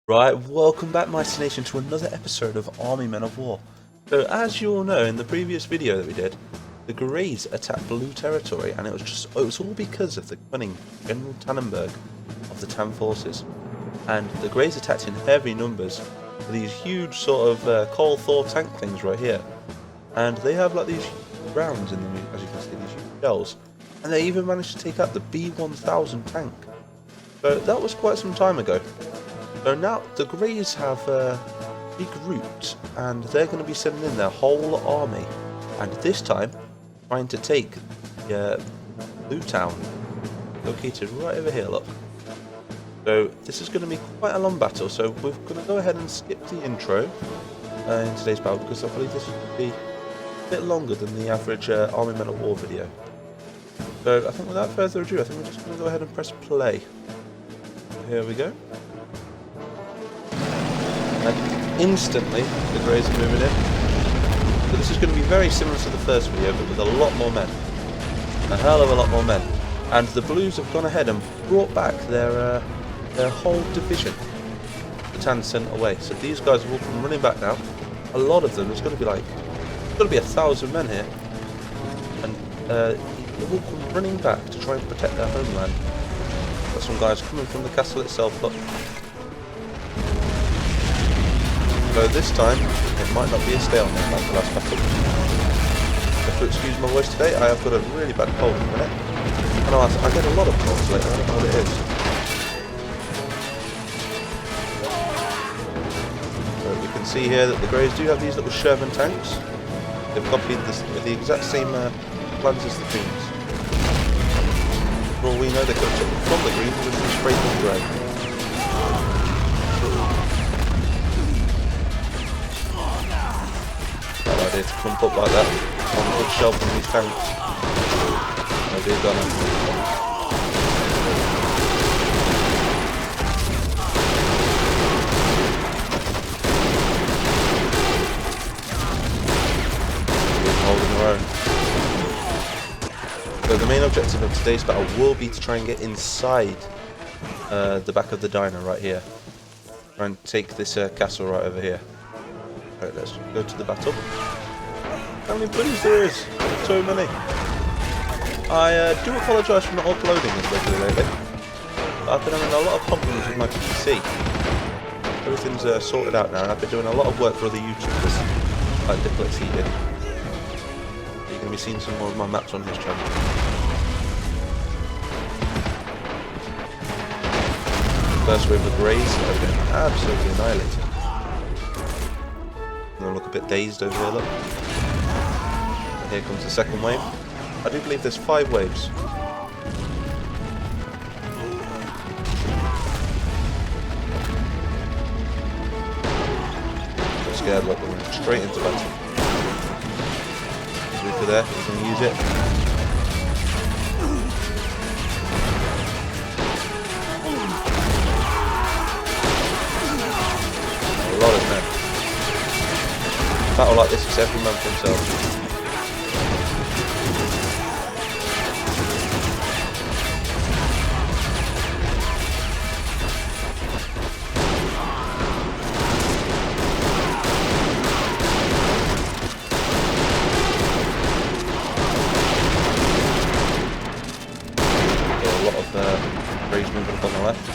Right, welcome back Mighty Nation to another episode of Army Men of War. So as you all know, in the previous video that we did, the Greys attacked Blue territory, and it was all because of the cunning General Tannenberg of the Tan forces. And the Greys attacked in heavy numbers with these huge sort of Coal Thor tank things right here. And they have like these rounds in them, as you can see, these huge shells. And they even managed to take out the B-1000 tank. So that was quite some time ago. So now the Greys have regrouped, and they're going to be sending in their whole army, and this time trying to take the Blue Town, located right over here, look. So this is going to be quite a long battle, so we're going to go ahead and skip the intro in today's battle, because I believe this is going to be a bit longer than the average Army Men of War video. So I think without further ado, I think we're just going to go ahead and press play. Here we go. And instantly, the Greys are moving in. So this is going to be very similar to the first video, but with a lot more men. A hell of a lot more men. And the Blues have gone ahead and brought back their whole division. The Tan sent away. So these guys have all come running back now. A lot of them. There's going to be like, 1,000 men here. And they've all come running back to try and protect their homeland. Got some guys coming from the castle itself. Look. So this time, it might not be a stalemate like the last battle. If you'll excuse my voice today, I have got a really bad cold at the minute. And I get a lot of colds lately, I don't know what it is. So we can see here that the Greys do have these little Sherman tanks. They've copied the exact same plans as the Greens. For all we know, they could have took them from the Greens and just sprayed them grey. To clump up like that on a good shelf from these tanks. They'll be gone. Holding their own. So the main objective of today's battle will be to try and get inside the back of the diner right here. Try and take this castle right over here. Right, let's go to the battle. How many Blues there is? So many. I do apologise for not uploading this regularly lately. I've been having a lot of problems with my PC. Everything's sorted out now, and I've been doing a lot of work for other YouTubers, like Diplex he did. You're going to be seeing some more of my maps on his channel. First wave of Greys have been absolutely annihilated. I'm going to look a bit dazed over here, look. Here comes the second wave. I do believe there's 5 waves. I'm scared, look, we're going straight into battle. Reaper there, he's going to use it. A lot of men. A battle like this is every man for himself. Greys moving up on the left.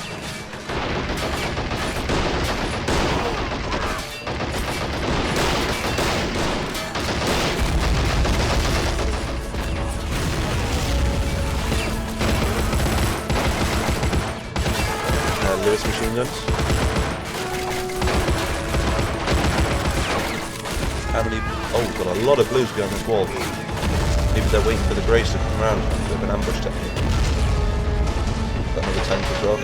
Lewis machine guns. How many? Oh, we've got a lot of Blues behind this wall. Maybe they're waiting for the Greys to come around. A bit of an ambush technique. Got another tank as well.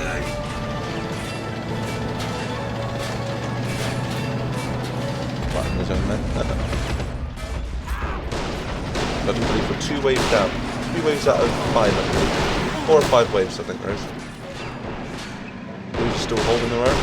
Flatten his own men. I do believe we're 2 waves down. 3 waves out of 5, I believe. 4 or 5 waves, I think there is. Blues are still holding their own.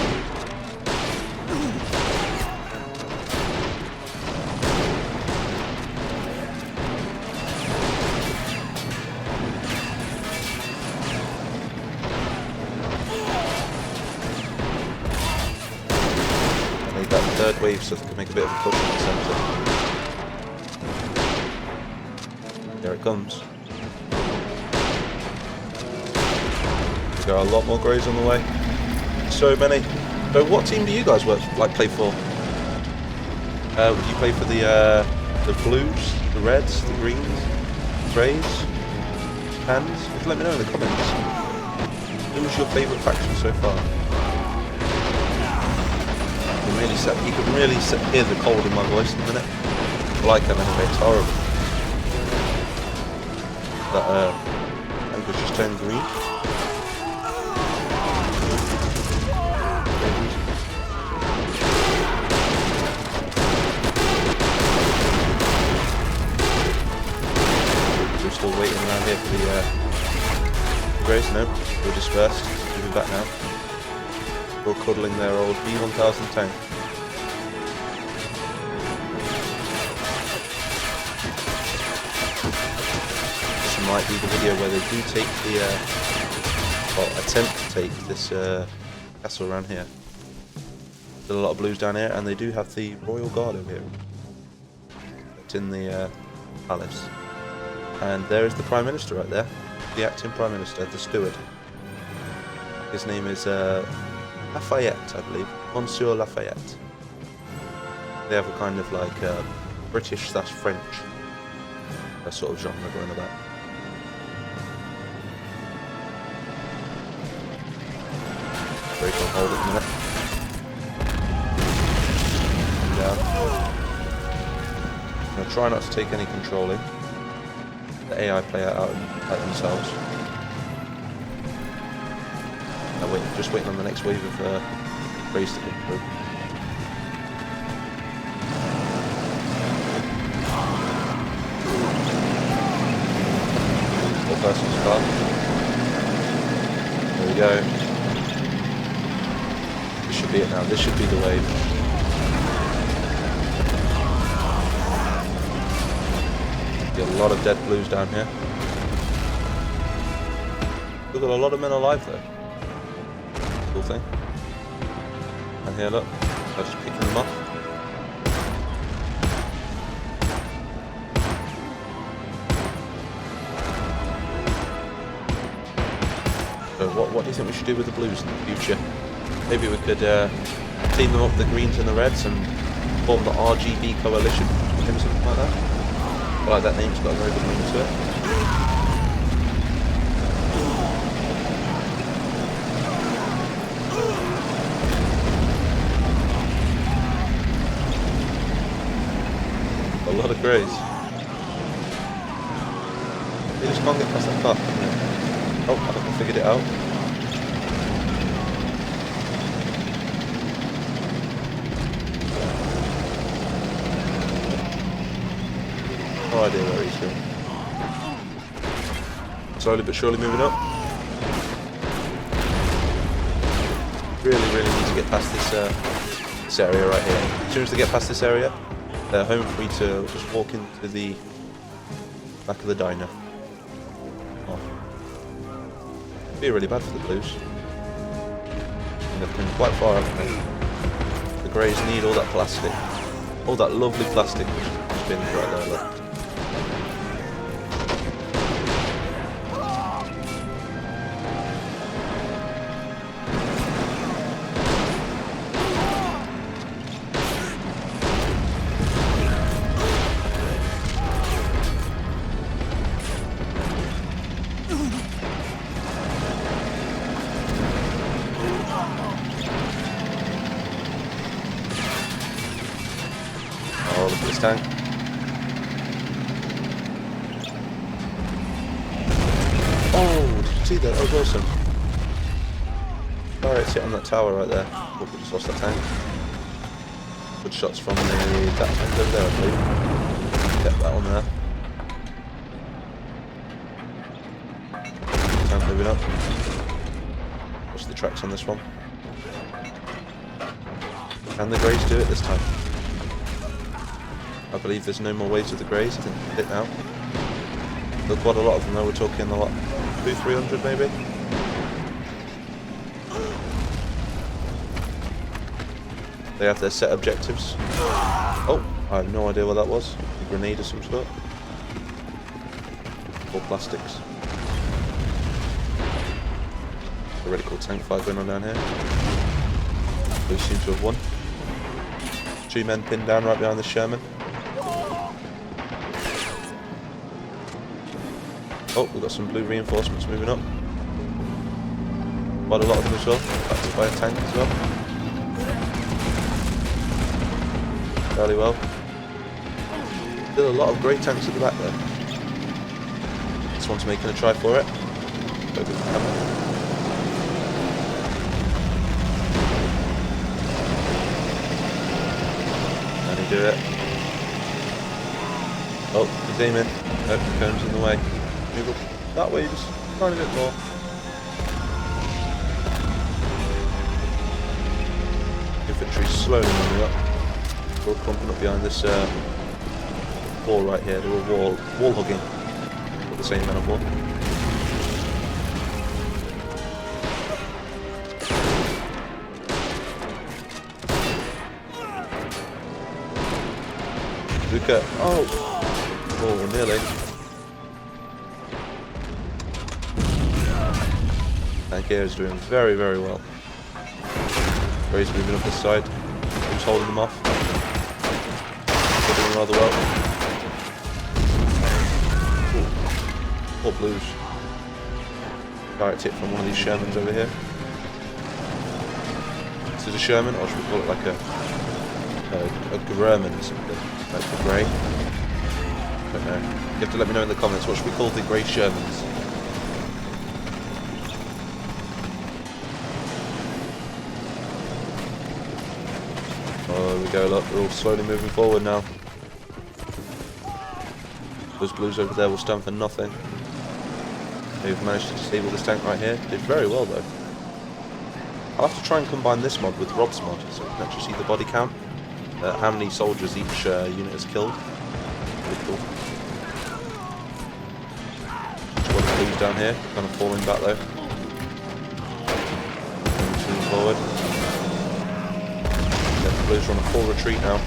that third wave so they can make a bit of a push in the centre. There it comes. We've got a lot more Greys on the way. So many. So what team do you guys play for? Would you play for the Blues, the Reds, the Greens, Greys, Hands? Let me know in the comments. Who was your favourite faction so far? You can really hear the cold in my voice in a minute. Like I'm anyway, it's horrible. That anchor's just turned green. We're still waiting around here for the Greys. Nope, we're dispersed. Moving back now. We're cuddling their old B1000 tank. This might be the video where they do take the, well, attempt to take this castle around here. There's a lot of Blues down here, and they do have the Royal Guard over here. It's in the palace. And there is the Prime Minister right there. The acting Prime Minister, the steward. His name is Lafayette, I believe. Monsieur Lafayette. They have a kind of like British/French sort of genre going about. Very on hold at the minute. Down. I'm going to try not to take any controlling. The AI play out themselves. Just waiting on the next wave of Greys to come through. Four person's card. There we go. This should be it now. This should be the wave. Get a lot of dead Blues down here. We've got a lot of men alive though. Cool thing. And here, look, I'm just picking them up. So what do you think we should do with the Blues in the future? Maybe we could team them up, the Greens and the Reds, and form the RGB coalition, maybe something like that. I like that name, it's got a very good ring to it. A lot of Greys. They just can't get past that car. Oh, I think I figured it out. No idea where he's going. Slowly but surely moving up. Really need to get past this area right here. As soon as they get past this area, they're home free to just walk into the back of the diner. Oh. It'd be really bad for the Blues. And they've come quite far, haven't they? The Greys need all that plastic. All that lovely plastic which has been right there, look. Oh, look at this tank. Oh, did you see that? That was awesome. Alright, it's hit on that tower right there. Oh, we just lost that tank. Good shots from that tank over there, I believe. Get that on there. Tank moving up. What's the tracks on this one? Can the Greys do it this time? I believe there's no more waves of the Greys. I think we hit now. Look, quite a lot of them though. We're talking a lot, 200-300 maybe. They have their set objectives. Oh, I have no idea what that was. A grenade of some sort. Or plastics. A really cool tank fight going on down here. Blue seem to have won. 2 men pinned down right behind the Sherman. Oh, we've got some blue reinforcements moving up. Quite a lot of them as well. Backed by a tank as well. Fairly well. Still a lot of grey tanks at the back there. This one's making a try for it. Go good for camera. Can he do it? Oh, he's aiming. Oh, the cone's in the way. Move up that way, just a tiny bit more. Infantry slowly moving up. We're clumping up behind this wall right here. They were wall hugging with the same men of war. Luca, oh, nearly. Tank here is doing very, very well. Grey's moving up this side. Who's holding them off? They're doing rather well. Ooh. Poor Blues. Direct hit from one of these Shermans over here. This is a Sherman, or should we call it like a Grumman or something? Like the Grey? I don't know. You have to let me know in the comments, what should we call the Grey Shermans? Oh, there we go, look, we're all slowly moving forward now. Those Blues over there will stand for nothing. They've managed to disable this tank right here. Did very well though. I'll have to try and combine this mod with Rob's mod, so we can actually see the body count. How many soldiers each unit has killed. Pretty cool. Squad of Blues down here, kind of falling back though. Moving forward. The Blues are on a full retreat now,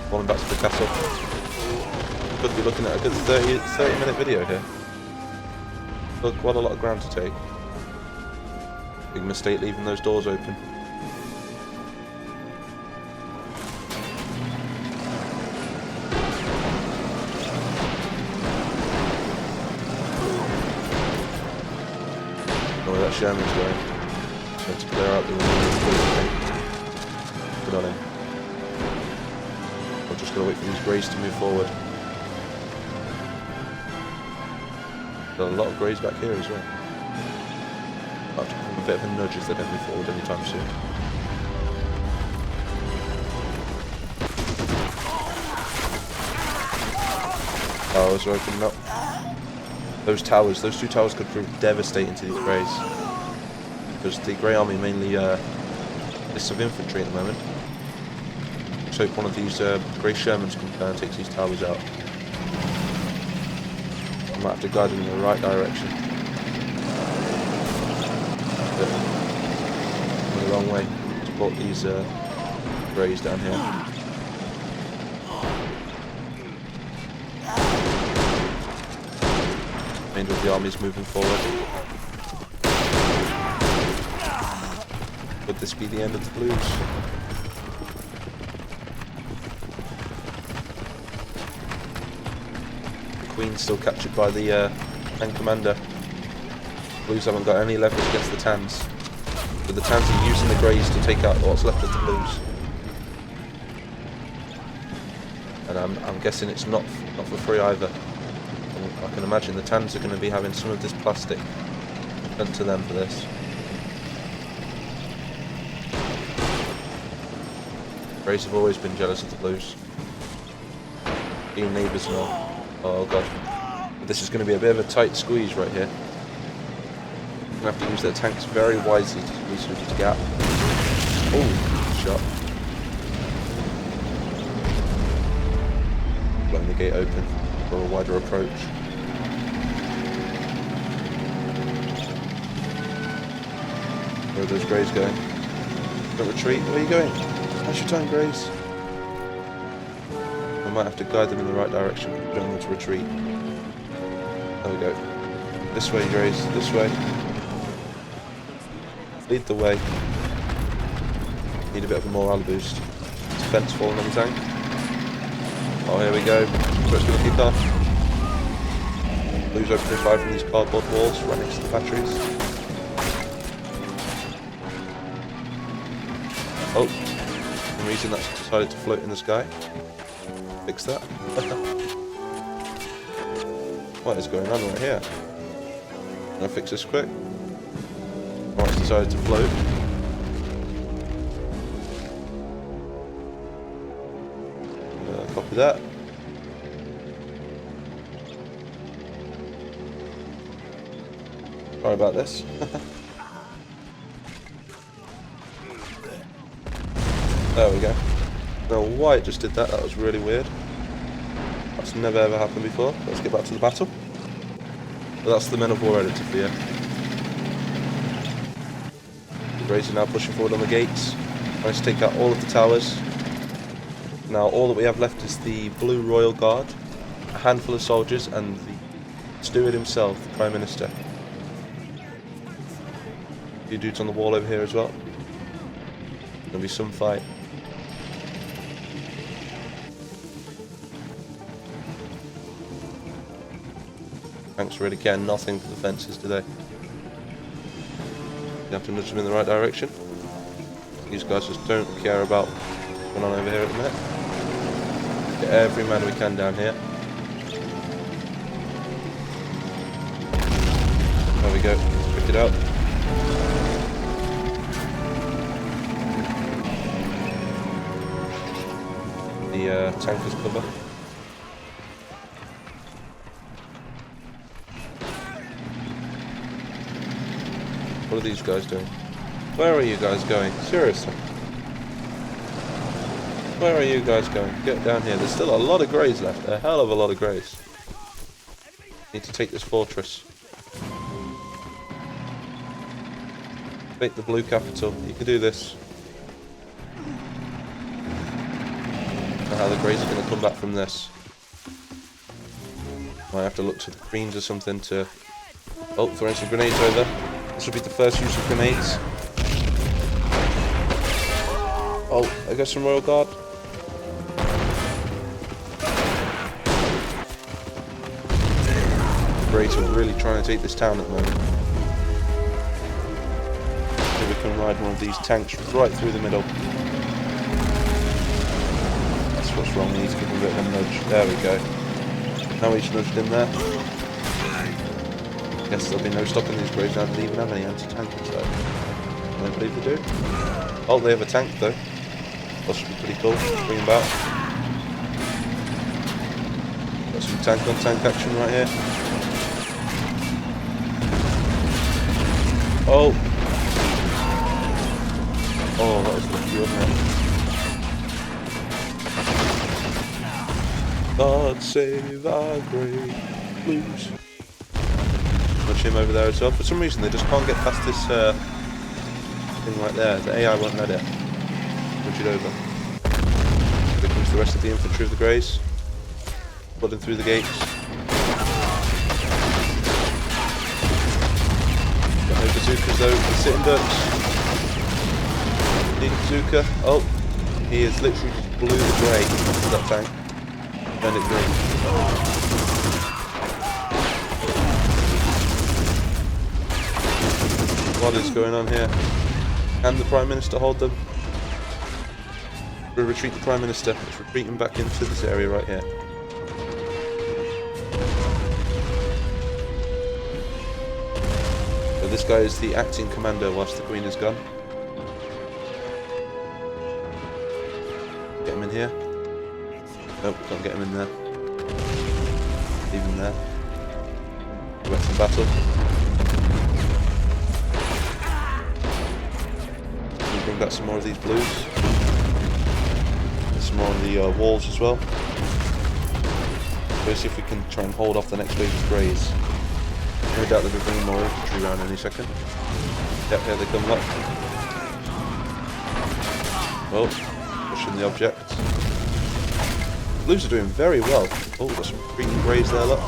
falling back to the castle. Could be looking at a good 30-minute video here. Got quite a lot of ground to take. Big mistake leaving those doors open. Know where that Sherman's going. Trying to clear out the Good on him. We're just going to wait for these Greys to move forward. Got a lot of Greys back here as well. I'll have to give them a bit of a nudge if they don't move forward anytime soon. Towers are opening up. Those two towers could prove devastating to these Greys. Because the Grey army mainly consists of infantry at the moment. Let's hope one of these Grey Shermans comes down and takes these towers out. I might have to guide them in the right direction. The wrong way to support these Greys down here. Remainder of the army is moving forward. Could this be the end of the Blues? Queen's still captured by the tank commander. Blues haven't got any leverage against the Tans. But the Tans are using the Greys to take out what's left of the Blues. And I'm guessing it's not for free either. I can imagine the Tans are going to be having some of this plastic done to them for this. Greys have always been jealous of the Blues. Being neighbours and all. Oh god. This is going to be a bit of a tight squeeze right here. We're going to have to use their tanks very wisely to squeeze through this gap. Oh, shot. Blowing the gate open for a wider approach. Where are those Greys going? Don't retreat. Where are you going? That's your time, Greys. I might have to guide them in the right direction. I don't want to retreat. There we go. This way, Greys. This way. Lead the way. Need a bit of a morale boost. Defense falling on the tank. Oh, here we go. So it's going to kick off. Blues opening fire from these cardboard walls right next to the batteries. Oh, for some reason that's decided to float in the sky. Fix that. What is going on right here? Can I fix this quick? Oh, it's decided to float. Copy that. Sorry about this. There we go. Now why it just did that, that was really weird. That's never ever happened before. Let's get back to the battle. But that's the Men of War editor for you. The Greys are now pushing forward on the gates. Trying to take out all of the towers. Now all that we have left is the Blue Royal Guard, a handful of soldiers, and the steward himself, the Prime Minister. A few dudes on the wall over here as well. There'll be some fight. Tanks really care nothing for the fences today. You have to nudge them in the right direction. These guys just don't care about what's going on over here at the minute. Get every man we can down here. There we go. Let's pick it out. The tankers cover. What are these guys doing? Where are you guys going? Seriously. Where are you guys going? Get down here. There's still a lot of Greys left. A hell of a lot of Greys. Need to take this fortress. Take the blue capital. You can do this. How the Greys are going to come back from this. Might have to look to the Greens or something to... Oh, throwing some grenades over. This will be the first use of grenades. Oh, I got some Royal Guard. The Greys are really trying to take this town at the moment. So we can ride one of these tanks right through the middle. That's what's wrong, we need to give him a bit of a nudge. There we go. Now he's nudged in there. Guess there'll be no stopping these Greys now. They don't even have any anti-tankers though. I don't believe they do. Oh, they have a tank though. That should be pretty cool. Bring him back. Got some tank on tank action right here. Oh! Oh, that was lucky, wasn't it? God save our great blues. Push him over there as well. For some reason they just can't get past this thing right there. The AI won't let it. Push it over. Here comes the rest of the infantry of the Greys. Flooding through the gates. Got no bazookas though, the sitting ducks. Need a bazooka. Oh, he has literally just blew the Grey into that tank. Turned it green. What is going on here? Can the Prime Minister hold them? We'll retreat the Prime Minister. Let's retreat him back into this area right here. So this guy is the acting commander whilst the Queen is gone. Get him in here. Nope, can't get him in there. Leave him there. Western battle. Bring back some more of these blues. There's some more on the walls as well. Let's see if we can try and hold off the next wave of Greys. No doubt they'll be bringing more infantry around any second. Yep, here they come up. Oh, pushing the objects. Blues are doing very well. Oh, got some green and greys there, look.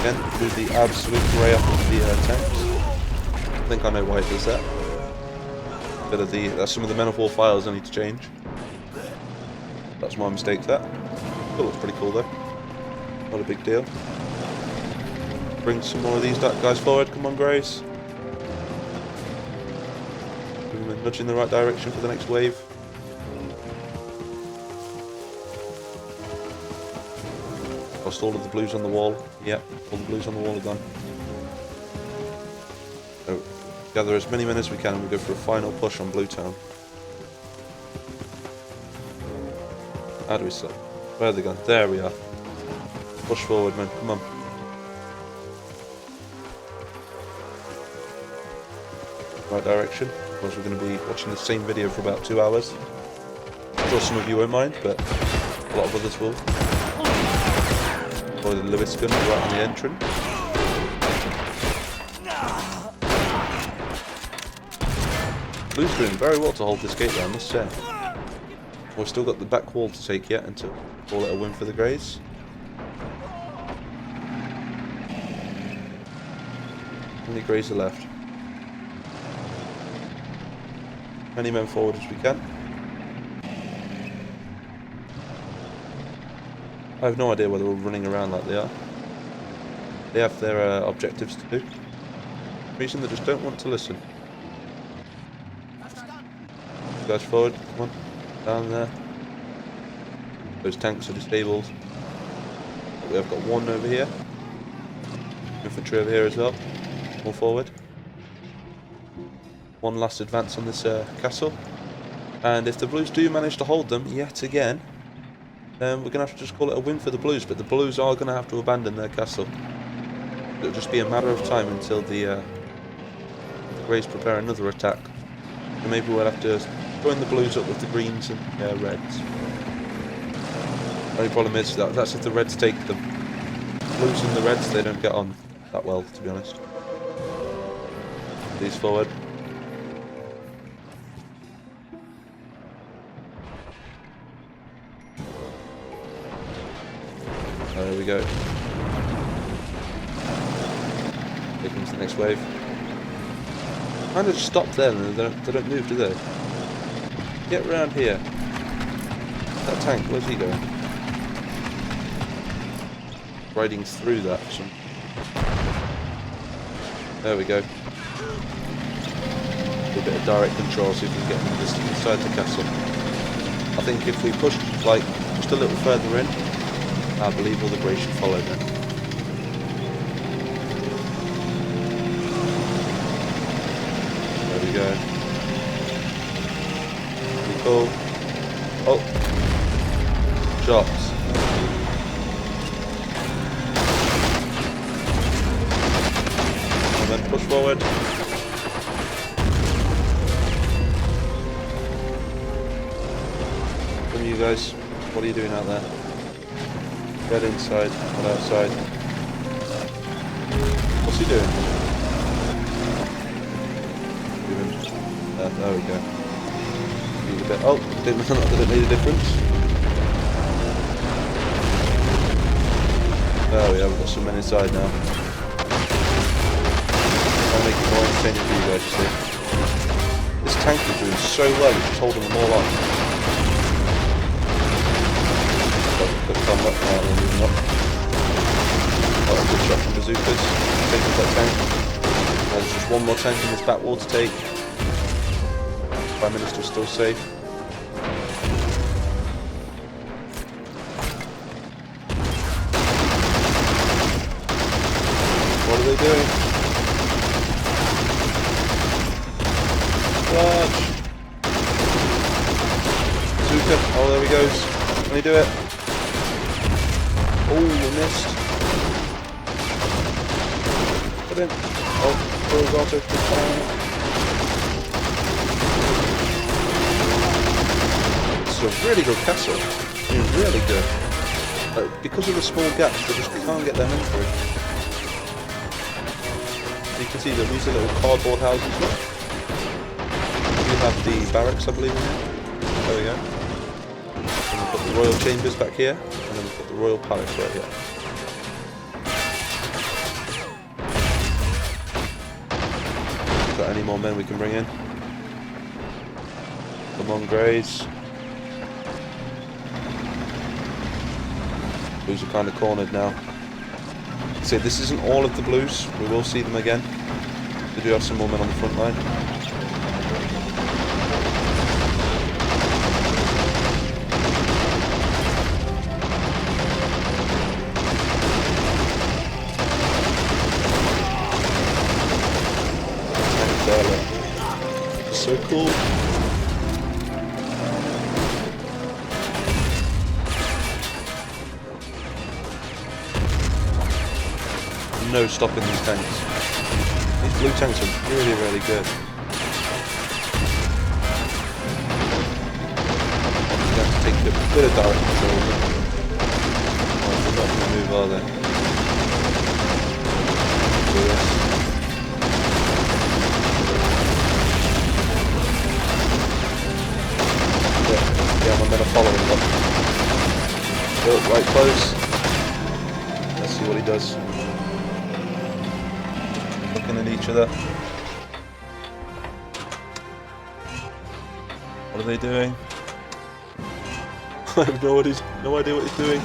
Again, do the absolute grey up of the tanks. I think I know why it does that. Bit of the, that's some of the Men of War files I need to change. That's my mistake there. That looks pretty cool though. Not a big deal. Bring some more of these guys forward. Come on, Greys. Nudging in the right direction for the next wave. Lost all of the blues on the wall. Yep, all the blues on the wall are gone. So, gather as many men as we can and we go for a final push on Blue Town. How do we stop? Where are they gone? There we are. Push forward, man. Come on. Right direction. Otherwise we're going to be watching the same video for about 2 hours. I'm sure some of you won't mind, but a lot of others will. Or the Lewis gun right on the entrance. Blue's doing very well to hold this gate there, I must say. We've still got the back wall to take yet and to call it a win for the Greys. How many Greys are left? Many men forward as we can. I have no idea whether we're running around like they are. They have their objectives to do. For reason they just don't want to listen. Guys forward, come on. Down there. Those tanks are disabled. We have got one over here. Infantry over here as well. More forward. One last advance on this castle. And if the Blues do manage to hold them yet again, then we're going to have to just call it a win for the Blues. But the Blues are going to have to abandon their castle. It'll just be a matter of time until the Greys prepare another attack. And maybe we'll have to join the Blues up with the Greens and Reds. The only problem is that that's if the Reds take them. The Blues and the Reds, they don't get on that well, to be honest. These forward. There we go. Here comes the next wave. Kind of just stop there and they don't move, do they? Get around here. That tank, where's he going? Riding through that. There we go. A bit of direct control, see if we can get this inside the castle. I think if we push like just a little further in, I believe all the Greys should follow then. There we go. Pretty cool. Oh! Shots. And then push forward. Come you guys, what are you doing out there? Get inside, not outside. What's he doing? There we go. Need a bit. Oh, did it make a difference? There we are, we've got some men inside now. I'll make it more entertaining for you guys, you see. This tank is doing so well, it's just holding them all up. Come up now, we're moving up. Got a good shot from bazookas. Taking that tank. There's just one more tank in this back wall to take. Prime Minister's still safe. What are they doing? Charge! Bazooka. Oh, there he goes. Can he do it? Oh, you missed. Put in. Oh, Bill's auto This is a really good castle. I mean, really good. Because of the small gaps, they just can't get them in through. You can see that these are little cardboard houses. Look. If you have the barracks, I believe, in here. There we go. And we'll put the royal chambers back here, and then we'll put the royal palace right here. Got any more men we can bring in? Come on, Greys. Blues are kind of cornered now. So this isn't all of the Blues. We will see them again. We do have some more men on the front line. So cool. No stopping these tanks. These blue tanks are really, really good. You have to take a bit of direct control of them. Oh, they're not going to move, are they? Do this. Yeah, my men are following them. Built right close. Let's see what he does. Looking at each other. What are they doing? I have no idea what he's doing.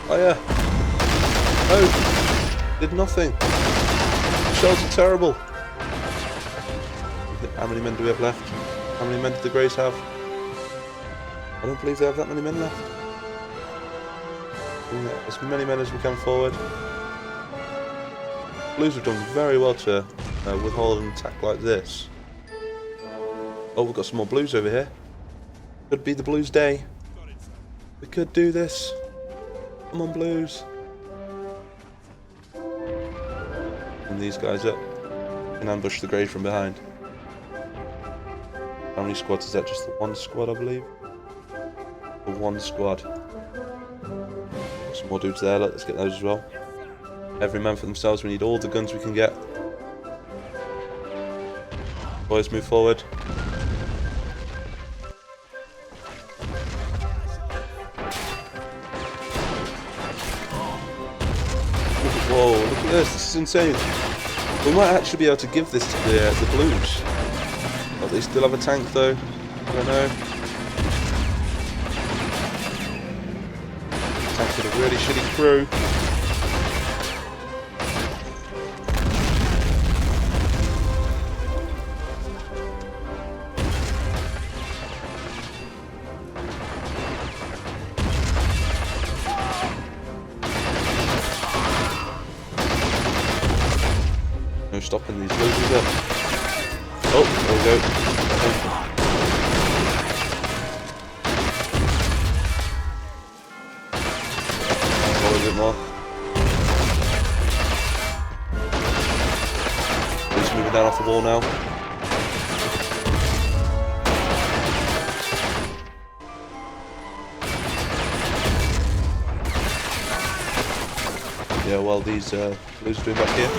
Oh yeah. No. Did nothing. The shells are terrible. How many men do we have left? How many men do the Greys have? I don't believe they have that many men left. As many men as we can forward. Blues have done very well to withhold an attack like this. Oh, we've got some more Blues over here. Could be the Blues' day. We could do this. Come on, Blues. And these guys up. And ambush the Greys from behind. How many squads is that? Just the one squad, I believe? The one squad. Some more dudes there, let's get those as well. Every man for themselves, we need all the guns we can get. Boys, move forward. Whoa, look at this, this is insane. We might actually be able to give this to the Blues. But they still have a tank though, I don't know. Tank with a really shitty crew. No stopping these Blues, is there? Oh, there we go. A bit more. He's moving down off the wall now. Yeah, well, these Blues are doing back here.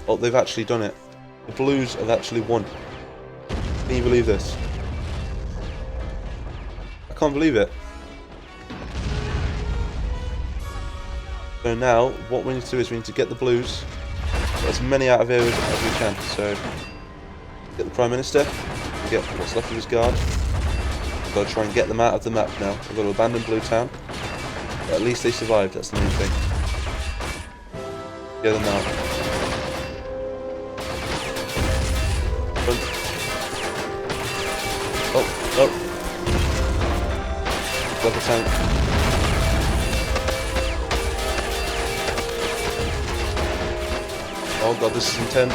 Oh, they've actually done it. The Blues have actually won. Can you believe this? I can't believe it. So now, what we need to do is we need to get the Blues, get as many out of here as we can. So, get the Prime Minister, get what's left of his guard. We've got to try and get them out of the map now. We've got to abandon Blue Town. But at least they survived, that's the main thing. Get them out. Oh, got the tank. Oh god, this is intense.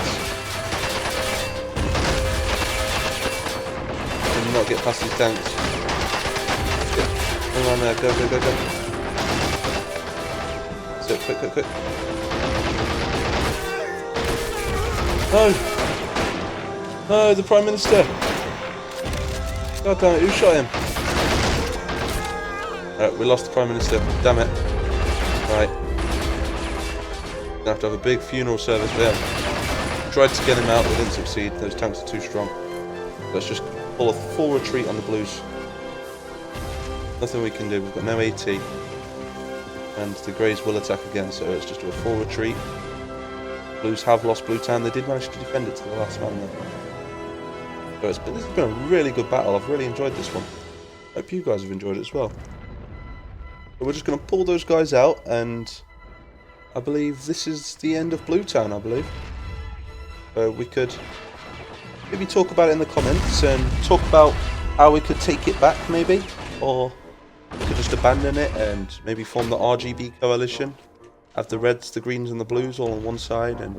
Can not get past these tanks. Come on there, go, go, go, go. That's it, quick, quick, quick. No! No, the Prime Minister! God damn it, who shot him? Alright, we lost the Prime Minister. Damn it. Right. Gonna have to have a big funeral service for him. Tried to get him out, we didn't succeed. Those tanks are too strong. Let's just pull a full retreat on the blues. Nothing we can do. We've got no AT. And the Greys will attack again, so let's just do a full retreat. Blues have lost Blue Town. They did manage to defend it to the last man though. So this has been a really good battle. I've really enjoyed this one. Hope you guys have enjoyed it as well. So we're just going to pull those guys out, and I believe this is the end of Blue Town, I believe. So we could maybe talk about it in the comments and talk about how we could take it back maybe, or we could just abandon it and maybe form the RGB coalition. Have the reds, the greens and the blues all on one side, and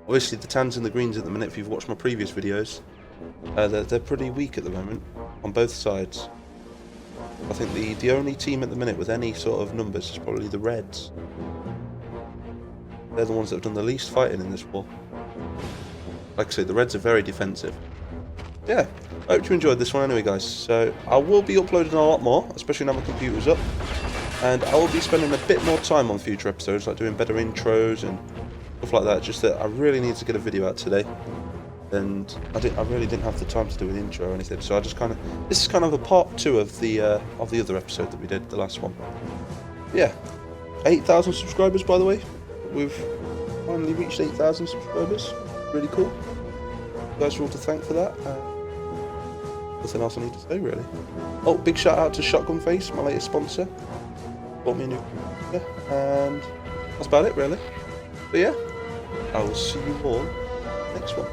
obviously the tans and the greens at the minute, if you've watched my previous videos, they're pretty weak at the moment on both sides. I think the only team at the minute with any sort of numbers is probably the reds. They're the ones that have done the least fighting in this war. Like I say, the reds are very defensive. Yeah, I hope you enjoyed this one anyway, guys. So I will be uploading a lot more, especially now my computer's up. And I will be spending a bit more time on future episodes, like doing better intros and stuff like that. Just that I really need to get a video out today. And I really didn't have the time to do an intro or anything, so I just this is kind of a part 2 of the other episode that we did, the last one. Yeah, 8,000 subscribers, by the way. We've finally reached 8,000 subscribers. Really cool. You guys are all to thank for that. Nothing else I need to say, really. Oh, big shout out to Shotgun Face, my latest sponsor. Bought me a new computer, and that's about it, really. But yeah, I will see you all next one.